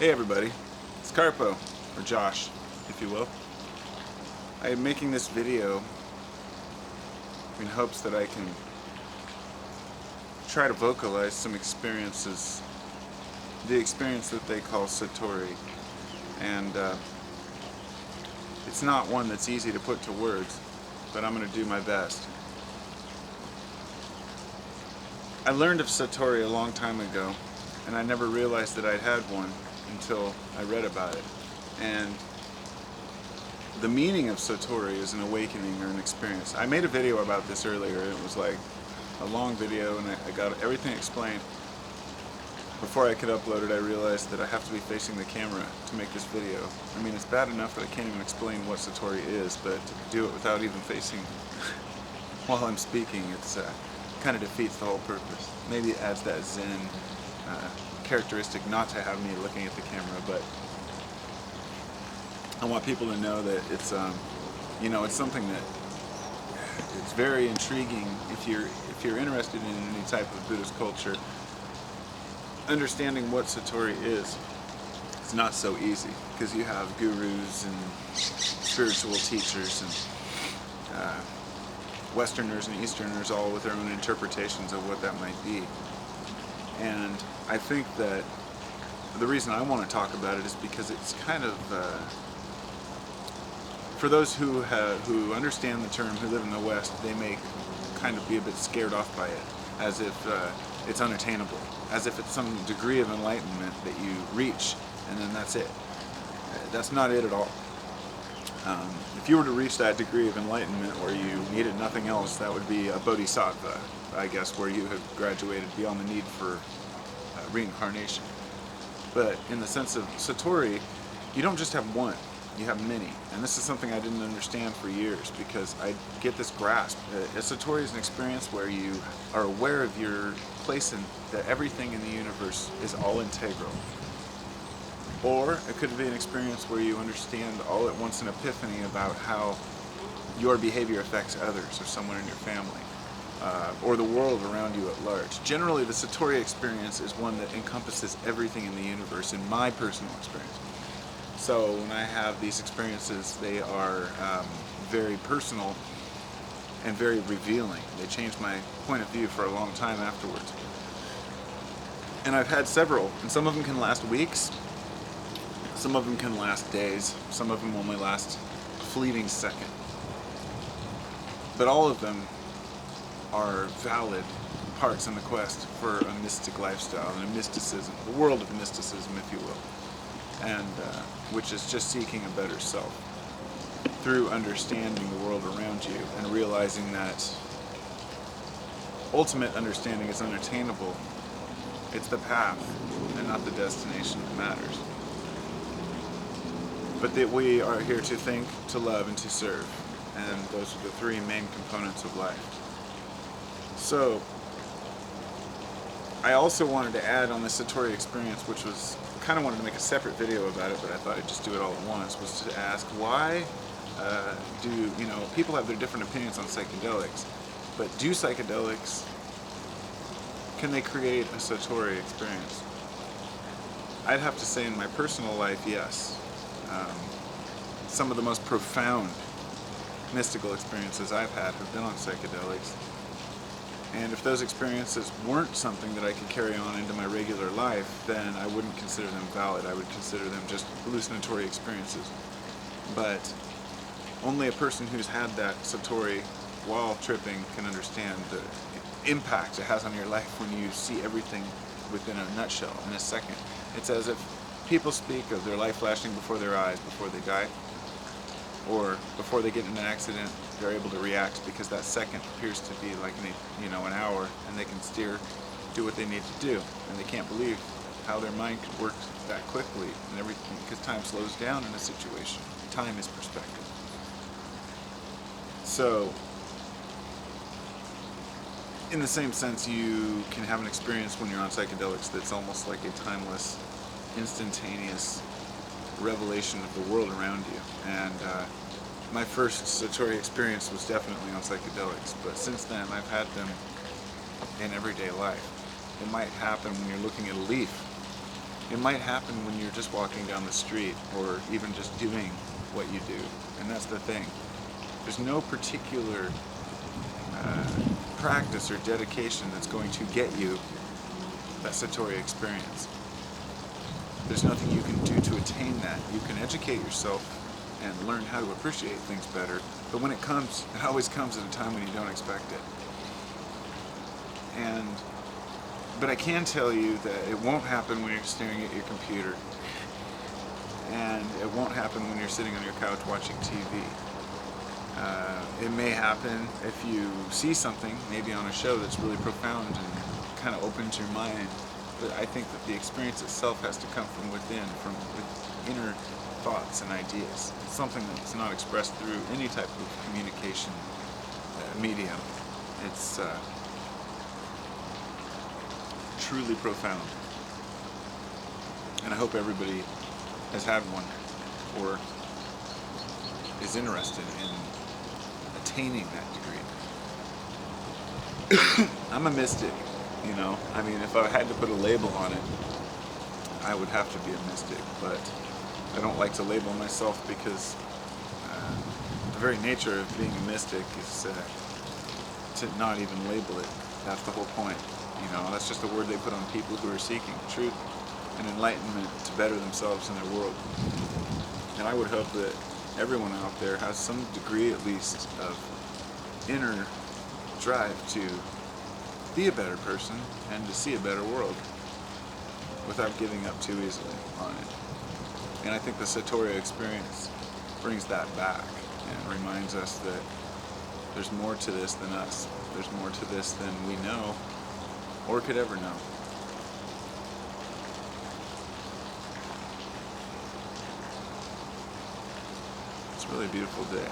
Hey everybody, it's Carpo, or Josh, if you will. I am making this video in hopes that I can try to vocalize some experiences, the experience that they call Satori. And it's not one that's easy to put to words, but I'm going to do my best. I learned of Satori a long time ago, and I never realized that I'd had one until I read about it. And the meaning of Satori is an awakening or an experience. I made a video about this earlier, and it was like a long video, and I got everything explained. Before I could upload it, I realized that I have to be facing the camera to make this video. I mean, it's bad enough that I can't even explain what Satori is, but to do it without even facing while I'm speaking, it's kind of defeats the whole purpose. Maybe it adds that Zen characteristic not to have me looking at the camera, but I want people to know that it's it's something that it's very intriguing if you're interested in any type of Buddhist culture. Understanding what Satori is, it's not so easy because you have gurus and spiritual teachers and Westerners and Easterners all with their own interpretations of what that might be. And I think that the reason I want to talk about it is because it's kind of for those who understand the term, who live in the West, they may kind of be a bit scared off by it, as if it's unattainable, as if it's some degree of enlightenment that you reach and then that's it. That's not it at all. If you were to reach that degree of enlightenment where you needed nothing else, that would be a bodhisattva, I guess, where you have graduated beyond the need for reincarnation. But in the sense of Satori, you don't just have one, you have many. And this is something I didn't understand for years because I get this grasp. A Satori is an experience where you are aware of your place in that everything in the universe is all integral. Or it could be an experience where you understand all at once an epiphany about how your behavior affects others or someone in your family, or the world around you at large. Generally, the Satori experience is one that encompasses everything in the universe, in my personal experience. So when I have these experiences, they are very personal and very revealing. They change my point of view for a long time afterwards. And I've had several, and some of them can last weeks. Some of them can last days, some of them only last a fleeting second. But all of them are valid parts in the quest for a mystic lifestyle and a mysticism, the world of mysticism, if you will, and which is just seeking a better self through understanding the world around you and realizing that ultimate understanding is unattainable. It's the path and not the destination that matters. But that we are here to think, to love, and to serve. And those are the three main components of life. So, I also wanted to add on the Satori experience, which was, kind of wanted to make a separate video about it, but I thought I'd just do it all at once, was to ask why people have their different opinions on psychedelics, but do psychedelics, can they create a Satori experience? I'd have to say in my personal life, yes. Some of the most profound mystical experiences I've had have been on psychedelics. And if those experiences weren't something that I could carry on into my regular life, then I wouldn't consider them valid. I would consider them just hallucinatory experiences. But only a person who's had that Satori while tripping can understand the impact it has on your life when you see everything within a nutshell in a second. It's as if people speak of their life flashing before their eyes before they die, or before they get in an accident, they're able to react because that second appears to be like an hour, and they can do what they need to do, and they can't believe how their mind could work that quickly and everything, because time slows down in a situation. Time is perspective. So, in the same sense, you can have an experience when you're on psychedelics that's almost like a timeless, instantaneous revelation of the world around you. And my first Satori experience was definitely on psychedelics, but since then I've had them in everyday life. It might happen when you're looking at a leaf It might happen when you're just walking down the street or even just doing what you do. And that's the thing. There's no particular practice or dedication that's going to get you that Satori experience. There's nothing you can do to attain that. You can educate yourself and learn how to appreciate things better, but when it comes, it always comes at a time when you don't expect it. But I can tell you that it won't happen when you're staring at your computer, and it won't happen when you're sitting on your couch watching TV. It may happen if you see something, maybe on a show that's really profound and kind of opens your mind. But I think that the experience itself has to come from within, from inner thoughts and ideas. It's something that's not expressed through any type of communication medium. It's truly profound. And I hope everybody has had one or is interested in attaining that degree. I'm a mystic, you know. I mean, if I had to put a label on it, I would have to be a mystic, but I don't like to label myself because the very nature of being a mystic is to not even label it. That's the whole point. You know, that's just a word they put on people who are seeking truth and enlightenment to better themselves in their world. And I would hope that everyone out there has some degree at least of inner drive to be a better person and to see a better world without giving up too easily on it. And I think the Satori experience brings that back and reminds us that there's more to this than us. There's more to this than we know or could ever know. It's a really beautiful day.